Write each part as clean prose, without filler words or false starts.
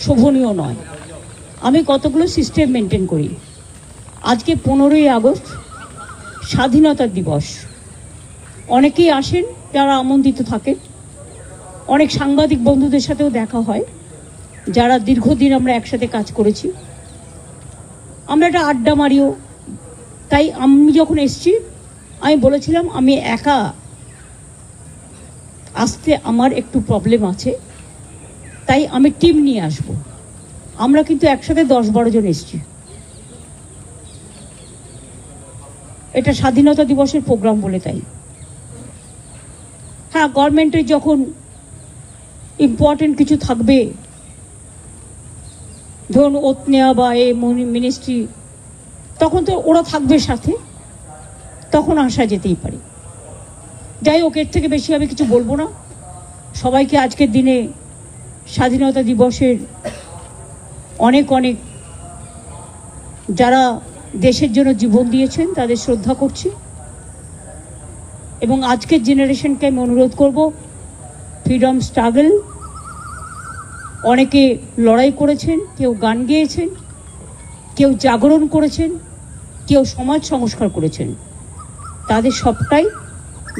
শোভনীয় নয়। আমি কতগুলো সিস্টেম মেনটেন করি। আজকে 15ই আগস্ট স্বাধীনতা দিবস। অনেকেই আসেন যারা আমন্ত্রিত থাকেন, অনেক সাংবাদিক বন্ধুদের সাথেও দেখা হয় যারা দীর্ঘদিন আমরা একসাথে কাজ করেছি। আমরা একটা আড্ডা মারিও। তাই আমি যখন এসছি আমি বলেছিলাম আমি একা আসতে আমার একটু প্রবলেম আছে, তাই আমি টিম নিয়ে আসব। আমরা কিন্তু একসাথে 10-12 জন এসছি। এটা স্বাধীনতা দিবসের প্রোগ্রাম বলে তাই। হ্যাঁ, গভর্নমেন্টের যখন ইম্পর্টেন্ট কিছু থাকবে, ধরুন ওত নেওয়া বা এ মিনিস্ট্রি, তখন তো ওরা থাকবে সাথে, তখন আসা যেতেই পারে। যাই হোক, এর থেকে বেশি আমি কিছু বলবো না। সবাইকে আজকের দিনে স্বাধীনতা দিবসের অনেক অনেক যারা দেশের জন্য জীবন দিয়েছেন তাদের শ্রদ্ধা করছি। এবং আজকের জেনারেশনকে আমি অনুরোধ করব, ফ্রিডম স্ট্রাগল, অনেকে লড়াই করেছেন, কেউ গান গেয়েছেন, কেউ জাগরণ করেছেন, কেউ সমাজ সংস্কার করেছেন। তাদের সবটাই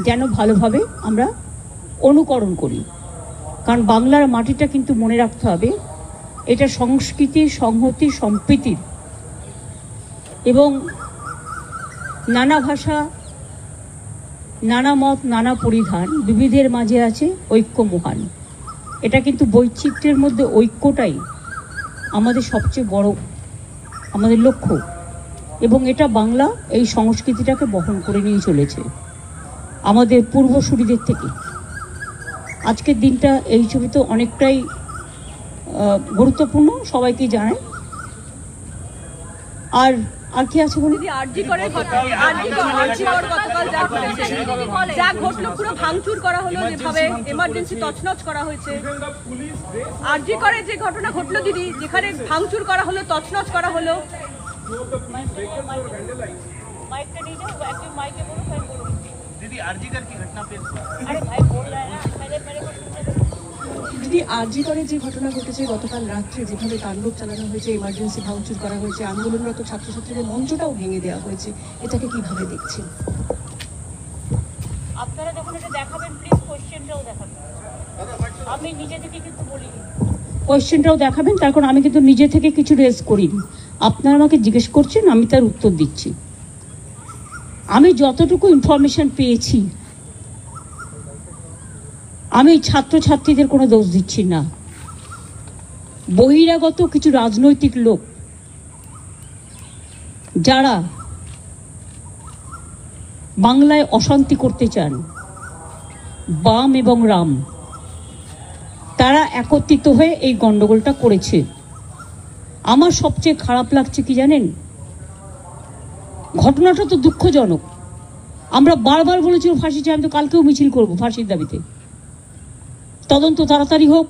যেন ভালোভাবে আমরা অনুকরণ করি। কারণ বাংলার মাটিটা কিন্তু মনে রাখতে হবে, এটা সংস্কৃতি, সংহতি, সম্প্রীতির এবং নানা ভাষা, নানা মত, নানা পরিধান, বিবিধের মাঝে আছে ঐক্য মহান। এটা কিন্তু বৈচিত্র্যের মধ্যে ঐক্যটাই আমাদের সবচেয়ে বড় আমাদের লক্ষ্য। এবং এটা বাংলা এই সংস্কৃতিটাকে বহন করে নিয়ে চলেছে আমাদের পূর্বসূরীদের থেকে। আজকের দিনটা এই ছবিতে অনেকটাই গুরুত্বপূর্ণ, সবাইকে জানাই। আর আর কি আছে বলি? যা ঘটলো পুরো ভাঙচুর করা হলো, যেভাবে এমার্জেন্সি তছনছ করা হয়েছে। আরজি করে যে ঘটনা ঘটলো দিদি, যেখানে ভাঙচুর করা হলো, তছনছ করা হলো। दीदी आरजीकर की घटना पे দিদি, আরজি করে যে ঘটনা ঘটেছে গতকাল রাত্রে, যেভাবে তাণ্ডব চালানো হয়েছে, এমার্জেন্সি ভাঙচুর করা হয়েছে, আন্দোলনরত ছাত্রছাত্রীদের মঞ্চটাও ভেঙে দেওয়া হয়েছে, এটাকে কিভাবে দেখছেন? আপনারা যখন এটা দেখাবেন প্লিজ কোয়েশ্চেনটাও দেখাবেন। আমি নিজে থেকে কিন্তু বলিনি, কোয়েশ্চেনটাও দেখাবেন। তার কারণ আমি কিন্তু নিজে থেকে কিছু রেজ করিনি। আপনারা আমাকে জিজ্ঞেস করছেন, আমি তার উত্তর দিচ্ছি। আমি যতটুকু ইনফরমেশন পেয়েছি, আমি ছাত্রছাত্রীদের কোনো দোষ দিচ্ছি না। বহিরাগত কিছু রাজনৈতিক লোক যারা বাংলায় অশান্তি করতে চান, বাম এবং রাম, তারা একত্রিত হয়ে এই গন্ডগোলটা করেছে। আমার সবচেয়ে খারাপ লাগছে কি জানেন, ঘটনাটা তো দুঃখজনক। আমরা বারবার বলেছি ফাঁসি চাই, আমি তো কালকেও মিছিল করব ফাঁসির দাবিতে। তদন্ত তাড়াতাড়ি হোক,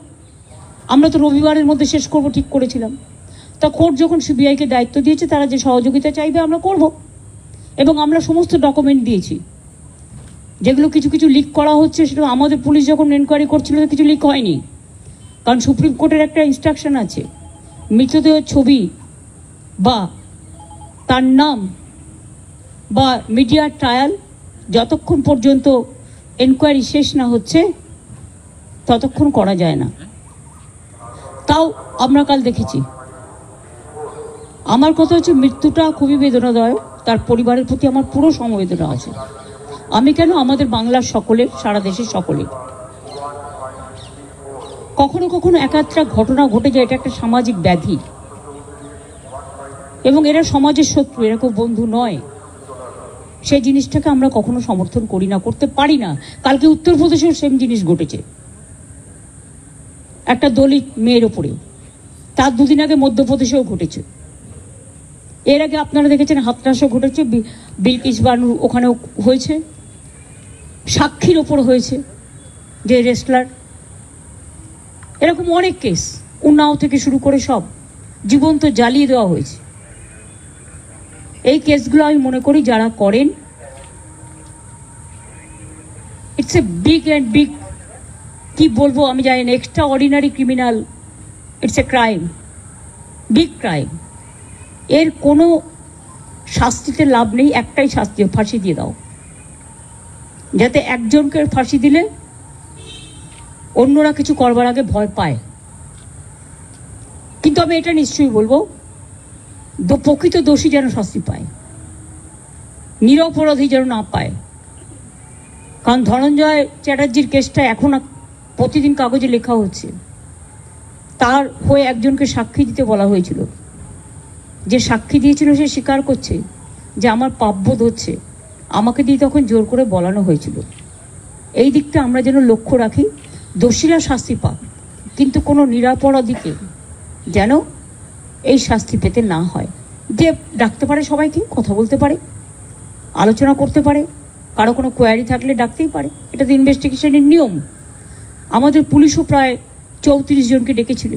আমরা তো রবিবারের মধ্যে শেষ করব ঠিক করেছিলাম। তা কোর্ট যখন সিবিআইকে দায়িত্ব দিয়েছে, তারা যে সহযোগিতা চাইবে আমরা করব। এবং আমরা সমস্ত ডকুমেন্ট দিয়েছি। যেগুলো কিছু কিছু লিক করা হচ্ছে, সেটা আমাদের পুলিশ যখন এনকোয়ারি করছিল কিছু লিক হয়নি। কারণ সুপ্রিম কোর্টের একটা ইনস্ট্রাকশন আছে, মৃতদেহের ছবি বা তার নাম বা মিডিয়া ট্রায়াল যতক্ষণ পর্যন্ত এনকোয়ারি শেষ না হচ্ছে ততক্ষণ করা যায় না। তাও আমরা কাল দেখেছি। আমার কথা হচ্ছে, মৃত্যুটা খুবই বেদনাদায়ক, তার পরিবারের প্রতি আমার পুরো সমবেদনা আছে। আমি কেন, আমাদের বাংলার সকলের, সারা দেশের সকলের। কখনো কখনো একাত্রা ঘটনা ঘটে যায়, এটা একটা সামাজিক ব্যাধি এবং এরা সমাজের শত্রু, এরা কেউ বন্ধু নয়। সেই জিনিসটাকে আমরা কখনো সমর্থন করি না, করতে পারি না। কালকে উত্তরপ্রদেশেও সেম জিনিস ঘটেছে, একটা দলিত মেয়ের ওপরে। তার দুদিন আগে মধ্যপ্রদেশেও ঘটেছে। এর আগে আপনারা দেখেছেন হাতরাসও ঘটেছে, বিলকিস বানু ওখানেও হয়েছে, সাক্ষীর ওপর হয়েছে, যে রেসলার। এরকম অনেক কেস, উন্নাও থেকে শুরু করে সব জীবন্ত জ্বালিয়ে দেওয়া হয়েছে। এই কেসগুলো আমি মনে করি যারা করেন, it's a big and big, কি বলবো আমি জানি না, extra ordinary criminal it's a crime, big crime. এর কোনো শাস্তিতে লাভ নেই, একটাই শাস্তি, ফাঁসি দিয়ে দাও, যাতে একজনকে ফাঁসি দিলে অন্যরা কিছু করবার আগে ভয় পায়। কিন্তু আমি এটা নিশ্চয়ই বলবো, প্রকৃত দোষী যেন শাস্তি পায়, নিরপরাধী যেন না পায়। কারণ ধনঞ্জয় চ্যাটার্জির কেসটা এখন প্রতিদিন কাগজে লেখা হচ্ছে। তার হয়ে একজনকে সাক্ষী দিতে বলা হয়েছিল, যে সাক্ষী দিয়েছিল সে স্বীকার করছে যে আমার পাপবোধ হচ্ছে, আমাকে দিয়ে তখন জোর করে বলানো হয়েছিল। এই দিকটা আমরা যেন লক্ষ্য রাখি, দোষীরা শাস্তি পাক, কিন্তু কোনো নিরপরাধীকে যেন এই শাস্তি পেতে না হয়। যে ডাকতে পারে, সবাইকে কথা বলতে পারে, আলোচনা করতে পারে, কারো কোনো কোয়ারি থাকলে ডাকতেই পারে, এটা তো ইনভেস্টিগেশনের নিয়ম। আমাদের পুলিশও প্রায় 34 জনকে ডেকেছিল,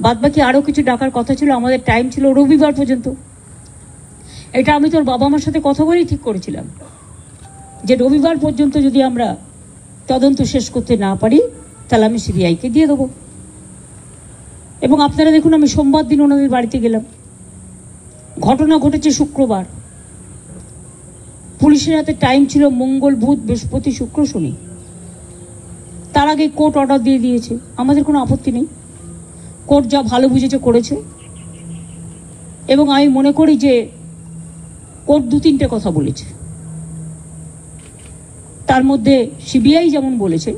বাদবাকি আরও কিছু ডাকার কথা ছিল। আমাদের টাইম ছিল রবিবার পর্যন্ত। এটা আমি তোর বাবা মার সাথে কথা বলেই ঠিক করেছিলাম যে রবিবার পর্যন্ত যদি আমরা তদন্ত শেষ করতে না পারি তাহলে আমি সিবিআইকে দিয়ে দেবো। এবং আপনারা দেখুন, আমি সোমবার দিন ওনাদের বাড়িতে গেলাম। ঘটনা ঘটেছে শুক্রবার, পুলিশের হাতে টাইম ছিল মঙ্গল, বুধ, বৃহস্পতি, শুক্র, শনি। তার আগে কোর্ট অর্ডার দিয়ে দিয়েছে, আমাদের কোনো আপত্তি নেই। কোর্ট যা ভালো বুঝেছে করেছে। এবং আমি মনে করি যে কোর্ট 2-3টে কথা বলেছে, তার মধ্যে সিবিআই যেমন বলেছে,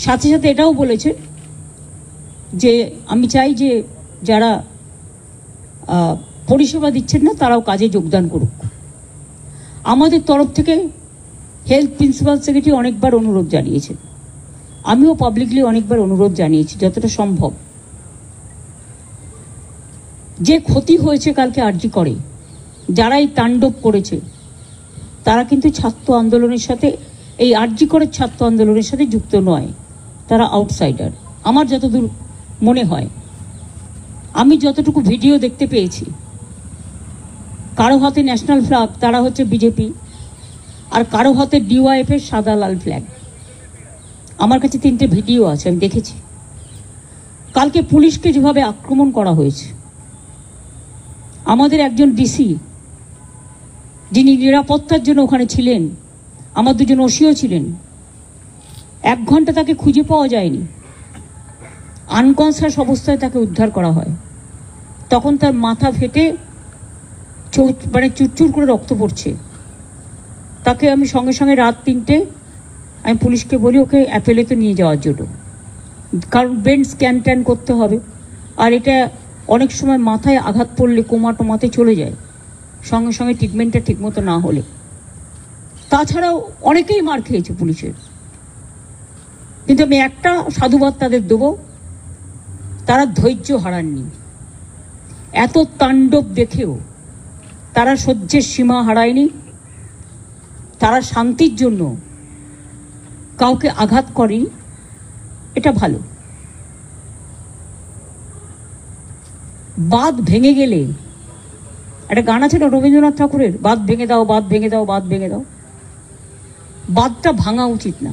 সাথে সাথে এটাও বলেছে যে আমি চাই যে যারা পরিষেবা দিচ্ছেন না তারাও কাজে যোগদান করুক। আমাদের তরফ থেকে হেলথ প্রিন্সিপাল সেক্রেটারি অনেকবার অনুরোধ জানিয়েছেন, আমিও পাবলিকলি অনেকবার অনুরোধ জানিয়েছি যতটা সম্ভব। যে ক্ষতি হয়েছে কালকে আরজি করে, যারা এই তাণ্ডব করেছে তারা কিন্তু ছাত্র আন্দোলনের সাথে, এই আরজি করে ছাত্র আন্দোলনের সাথে যুক্ত নয়, তারা আউটসাইডার আমার যতদূর মনে হয়। আমি যতটুকু ভিডিও দেখতে পেয়েছি, কারো হাতে ন্যাশনাল ফ্ল্যাগ, তারা হচ্ছে বিজেপি, আর কারো হাতে ডিওয়াইএফ এর সাদা লাল ফ্ল্যাগ। আমার কাছে 3টে ভিডিও আছে, আমি দেখেছি। কালকে পুলিশকে যেভাবে আক্রমণ করা হয়েছে, আমাদের একজন ডিসি যিনি নিরাপত্তার জন্য ওখানে ছিলেন, আমার 2জন ওসিও ছিলেন, 1 ঘন্টা তাকে খুঁজে পাওয়া যায়নি। আনকনসাস অবস্থায় তাকে উদ্ধার করা হয়, তখন তার মাথা ফেটে মানে চুরচুর করে রক্ত পড়ছে। তাকে আমি সঙ্গে সঙ্গে রাত 3টে আমি পুলিশকে বলি ওকে অ্যাপেলেতে নিয়ে যাওয়ার জন্য, কারণ ব্রেন স্ক্যান ট্যান করতে হবে। আর এটা অনেক সময় মাথায় আঘাত পড়লে কোমা টোমাতে চলে যায়, সঙ্গে সঙ্গে ট্রিটমেন্টটা ঠিকমতো না হলে। তাছাড়াও অনেকেই মার খেয়েছে পুলিশের, কিন্তু আমি একটা সাধুবাদ তাদের দেবো, তারা ধৈর্য হারাননি। এত তাণ্ডব দেখেও তারা সহ্যের সীমা হারায়নি। তারা শান্তির জন্য কাউকে আঘাত করেনি, এটা ভালো। বাঁধ ভেঙে গেলে, একটা গান আছে না রবীন্দ্রনাথ ঠাকুরের, বাঁধ ভেঙে দাও, বাঁধ ভেঙে দাও, বাঁধ ভেঙে দাও। বাঁধটা ভাঙা উচিত না।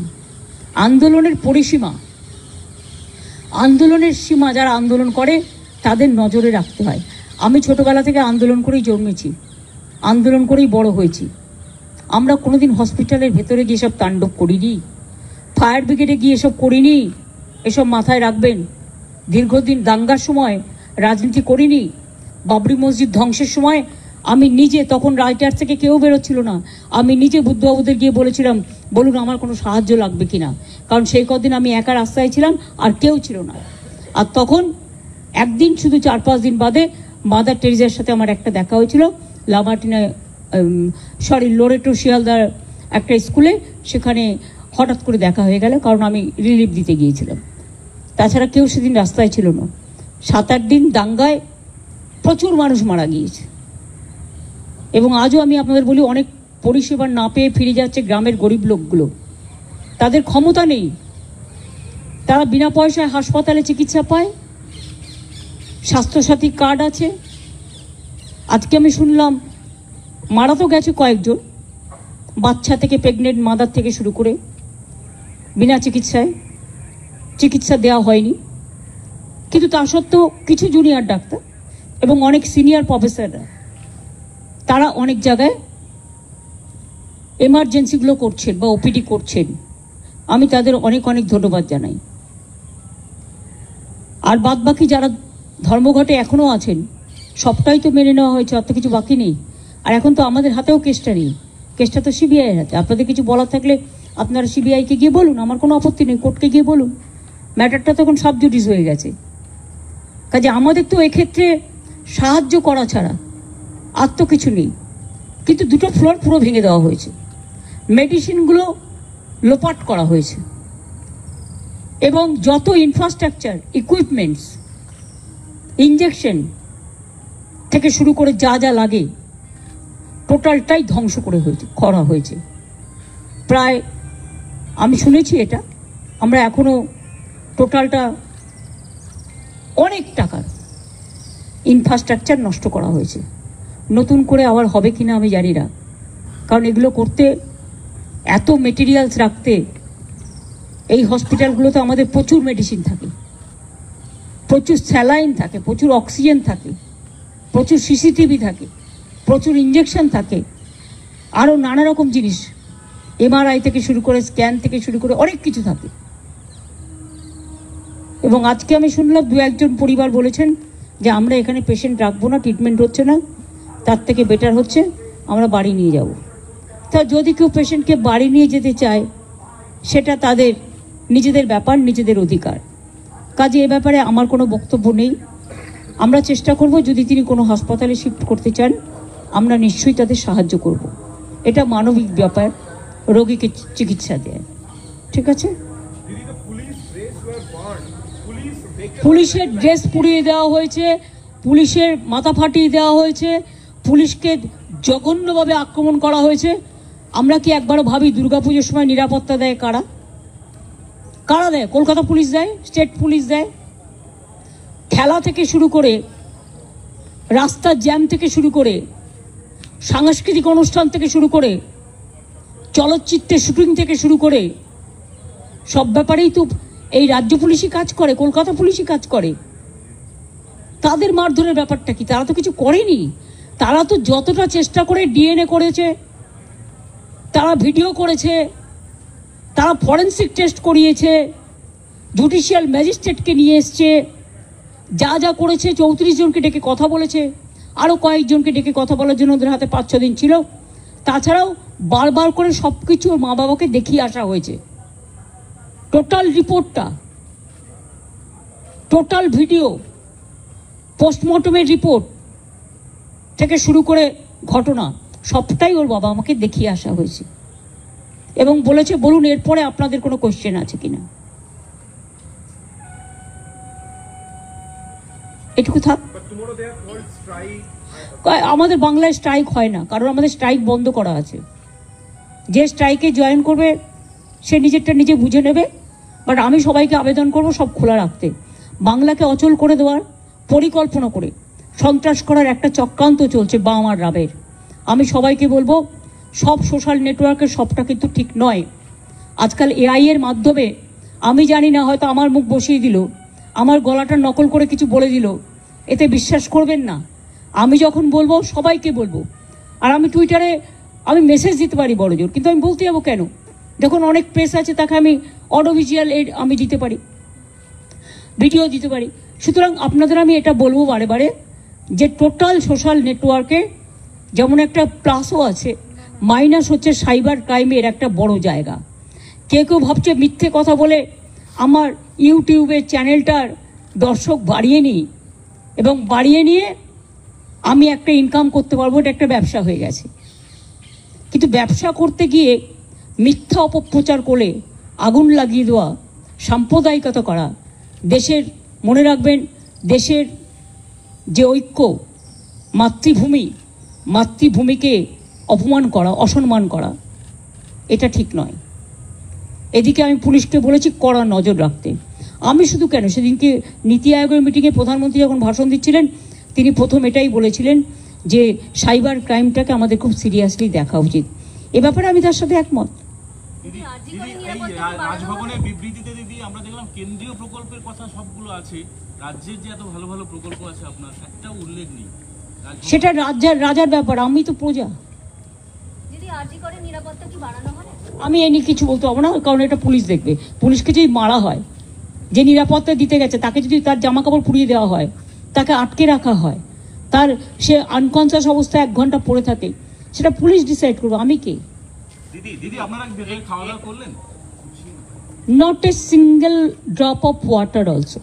আন্দোলনের পরিসীমা, আন্দোলনের সীমা যারা আন্দোলন করে তাদের নজরে রাখতে হয়। আমি ছোটবেলা থেকে আন্দোলন করেই জন্মেছি, আন্দোলন করেই বড় হয়েছি। আমরা কোনোদিন হসপিটালের ভেতরে গিয়ে সব তাণ্ডব করিনি, ফায়ার ব্রিগেডে গিয়ে এসব করিনি, এসব মাথায় রাখবেন। দীর্ঘদিন দাঙ্গার সময় রাজনীতি করিনি। বাবরি মসজিদ ধ্বংসের সময় আমি নিজে, তখন রাইটার থেকে কেউ বেরোচ্ছিল না, আমি নিজে বুদ্ধবাবুদের গিয়ে বলেছিলাম বলুন আমার কোনো সাহায্য লাগবে কিনা, কারণ সেই কদিন আমি একা রাস্তায় ছিলাম আর কেউ ছিল না। আর তখন একদিন শুধু 4-5 দিন বাদে মাদার টেরিজার সাথে আমার একটা দেখা হয়েছিল লামাটিনা, লোরেটো শিয়ালদার একটা স্কুলে। সেখানে হঠাৎ করে দেখা হয়ে গেল, কারণ আমি রিলিফ দিতে গিয়েছিলাম। তাছাড়া কেউ সেদিন রাস্তায় ছিল না। 7-8 দিন দাঙ্গায় প্রচুর মানুষ মারা গিয়েছে। এবং আজও আমি আপনাদের বলি, অনেক পরিষেবা না পেয়ে ফিরে যাচ্ছে গ্রামের গরিব লোকগুলো। তাদের ক্ষমতা নেই, তারা বিনা পয়সায় হাসপাতালে চিকিৎসা পায়, স্বাস্থ্যসাথী কার্ড আছে। আজকে আমি শুনলাম মারা তো গেছে কয়েকজন, বাচ্চা থেকে প্রেগনেন্ট মাদার থেকে শুরু করে বিনা চিকিৎসায় চিকিৎসা দেওয়া হয়নি। কিন্তু তা সত্ত্বেও কিছু জুনিয়র ডাক্তার এবং অনেক সিনিয়র প্রফেসররা তারা অনেক জায়গায় এমার্জেন্সিগুলো করছেন বা ওপিডি করছেন, আমি তাদের অনেক অনেক ধন্যবাদ জানাই। আর বাদ বাকি যারা ধর্মঘটে এখনও আছেন সবটাই তো মেনে নেওয়া হয়েছে, অত কিছু বাকি নেই। আর এখন তো আমাদের হাতেও কেসটা নেই, কেসটা তো সিবিআইয়ের হাতে। আপনাদের কিছু বলার থাকলে আপনারা সিবিআইকে গিয়ে বলুন, আমার কোনো আপত্তি নেই, কোর্টকে গিয়ে বলুন। ম্যাটারটা তখন সাব জুডিস হয়ে গেছে। কাজে আমাদের তো এক্ষেত্রে সাহায্য করা ছাড়া আর তো কিছু নেই। কিন্তু দুটো ফ্লোর পুরো ভেঙে দেওয়া হয়েছে, মেডিসিনগুলো লোপাট করা হয়েছে এবং যত ইনফ্রাস্ট্রাকচার, ইকুইপমেন্টস, ইঞ্জেকশন থেকে শুরু করে যা যা লাগে টোটালটাই ধ্বংস করা হয়েছে। প্রায় আমি শুনেছি এটা, আমরা এখনো টোটালটা অনেক টাকার ইনফ্রাস্ট্রাকচার নষ্ট করা হয়েছে। নতুন করে আবার হবে কিনা আমি জানি না, কারণ এগুলো করতে এত মেটেরিয়ালস রাখতে এই হসপিটালগুলোতে আমাদের প্রচুর মেডিসিন থাকে, প্রচুর স্যালাইন থাকে, প্রচুর অক্সিজেন থাকে, প্রচুর সিসিটিভি থাকে, প্রচুর ইঞ্জেকশন থাকে, আরও নানা রকম জিনিস, এমআরআই থেকে শুরু করে স্ক্যান থেকে শুরু করে অনেক কিছু থাকে। এবং আজকে আমি শুনলাম দু একজন পরিবার বলেছেন যে আমরা এখানে পেশেন্ট রাখবো না, ট্রিটমেন্ট হচ্ছে না, তার থেকে বেটার হচ্ছে আমরা বাড়ি নিয়ে যাব। তা যদি কেউ পেশেন্টকে বাড়ি নিয়ে যেতে চায় সেটা তাদের নিজেদের ব্যাপার, নিজেদের অধিকার। কাজে এ ব্যাপারে আমার কোনো বক্তব্য নেই। আমরা চেষ্টা করব, যদি তিনি কোনো হাসপাতালে শিফট করতে চান আমরা নিশ্চয়ই তাদের সাহায্য করব। এটা মানবিক ব্যাপার, রোগীকে চিকিৎসা দেয়। ঠিক আছে? পুলিশের ড্রেস পুড়িয়ে দেওয়া হয়েছে, পুলিশের মাথা ফাটিয়ে দেওয়া হয়েছে, পুলিশকে জঘন্যভাবে আক্রমণ করা হয়েছে। আমরা কি একবারও ভাবি দুর্গাপুজোর সময় নিরাপত্তা দেয় কারা? কারা দেয়? কলকাতা পুলিশ দেয়, স্টেট পুলিশ দেয়। খেলা থেকে শুরু করে, রাস্তার জ্যাম থেকে শুরু করে, সাংস্কৃতিক অনুষ্ঠান থেকে শুরু করে, চলচ্চিত্রের শুটিং থেকে শুরু করে সব ব্যাপারেই তো এই রাজ্য পুলিশই কাজ করে, কলকাতা পুলিশই কাজ করে। তাদের মারধরের ব্যাপারটা কি? তারা তো কিছু করেনি। তারা তো যতটা চেষ্টা করে ডিএনএ করেছে, তারা ভিডিও করেছে, তারা ফরেন্সিক টেস্ট করিয়েছে, জুডিশিয়াল ম্যাজিস্ট্রেটকে নিয়ে এসছে, যা যা করেছে 34 জনকে ডেকে কথা বলেছে, আরও কয়েকজনকে ডেকে কথা বলার জন্য ওদের হাতে 5-6 দিন ছিল। তাছাড়াও বারবার করে সব কিছু মা বাবাকে দেখিয়ে আসা হয়েছে। টোটাল রিপোর্টটা, টোটাল ভিডিও, পোস্টমর্টমের রিপোর্ট থেকে শুরু করে ঘটনা সবটাই ওর বাবা আমাকে দেখিয়ে আসা হয়েছে এবং বলেছে বলুন এরপরে আপনাদের কোনো কোশ্চেন আছে কিনা। এটুকু থাক। আমাদের বাংলায় স্ট্রাইক হয় না, কারণ আমাদের স্ট্রাইক বন্ধ করা আছে। যে স্ট্রাইকে জয়েন করবে সে নিজেরটা নিজে বুঝে নেবে। বাট আমি সবাইকে আবেদন করব সব খোলা রাখতে। বাংলাকে অচল করে দেওয়ার পরিকল্পনা করে সন্ত্রাস করার একটা চক্রান্ত চলছে বাম আর রাবের। আমি সবাইকে বলবো সব সোশ্যাল নেটওয়ার্কের সবটা কিন্তু ঠিক নয়। আজকাল এআই এর মাধ্যমে আমি জানি না, হয়তো আমার মুখ বসিয়ে দিল, আমার গলাটা নকল করে কিছু বলে দিল, এতে বিশ্বাস করবেন না। আমি যখন বলবো সবাইকে বলবো। আর আমি টুইটারে আমি মেসেজ দিতে পারি বড় জোর, কিন্তু আমি বলতে যাবো কেন? দেখুন অনেক প্রেস আছে, তাকে আমি অডিও ভিজুয়াল এড আমি দিতে পারি, ভিডিও দিতে পারি। সুতরাং আপনাদের আমি এটা বলবো বারে বারে যে টোটাল সোশ্যাল নেটওয়ার্কে যেমন একটা প্লাসও আছে, মাইনাস হচ্ছে সাইবার ক্রাইমের একটা বড় জায়গা। কেউ কেউ ভাবছে মিথ্যে কথা বলে আমার ইউটিউবের চ্যানেলটার দর্শক বাড়িয়ে নিই এবং বাড়িয়ে নিয়ে আমি একটা ইনকাম করতে পারবো, এটা একটা ব্যবসা হয়ে গেছে। কিন্তু ব্যবসা করতে গিয়ে মিথ্যা অপপ্রচার করে আগুন লাগিয়ে দেওয়া, সাম্প্রদায়িকতা করা, দেশের মনে রাখবেন দেশের যে ঐক্য, মাতৃভূমিকে অপমান করা, অসম্মান করা, এটা ঠিক নয়। এদিকে আমি পুলিশকে বলেছি কড়া নজর রাখতে। আমি শুধু কেন, সেদিনকে নীতি আয়োগের মিটিংয়ে প্রধানমন্ত্রী যখন ভাষণ দিচ্ছিলেন তিনি প্রথম এটাই বলেছিলেন যে সাইবার ক্রাইমটাকে আমাদের খুব সিরিয়াসলি দেখা উচিত। এ ব্যাপারে আমি তার সাথে একমত। দিদি এই রাজভবনের বিবৃতিতে দিদি আমরা দেখলাম কেন্দ্রীয় প্রকল্পের কথা সবগুলো আছে, রাজ্যের যে এত ভালো ভালো প্রকল্প আছে আপনার একটাও উল্লেখ নেই। সেটা রাজার ব্যাপার, আমি তো প্রজা। দিদি আরজি করে নিরাপত্তা কি বাড়ানো হবে? আমি এ নিয়ে কিছু বলতে পারবো না, কারণ এটা পুলিশ দেখবে। পুলিশকে যদি মারা হয়, যে নিরাপত্তা দিতে গেছে তাকে যদি তার জামা কাপড় পুড়িয়ে দেওয়া হয়, তাকে আটকে রাখা হয়, তার সে আনকনসিয়াস অবস্থায় 1 ঘন্টা পড়ে থাকে, সেটা পুলিশ ডিসাইড করবে, আমি কে? দিদি আপনারা খাওয়া দাওয়া করলেন? Not a single drop of water also.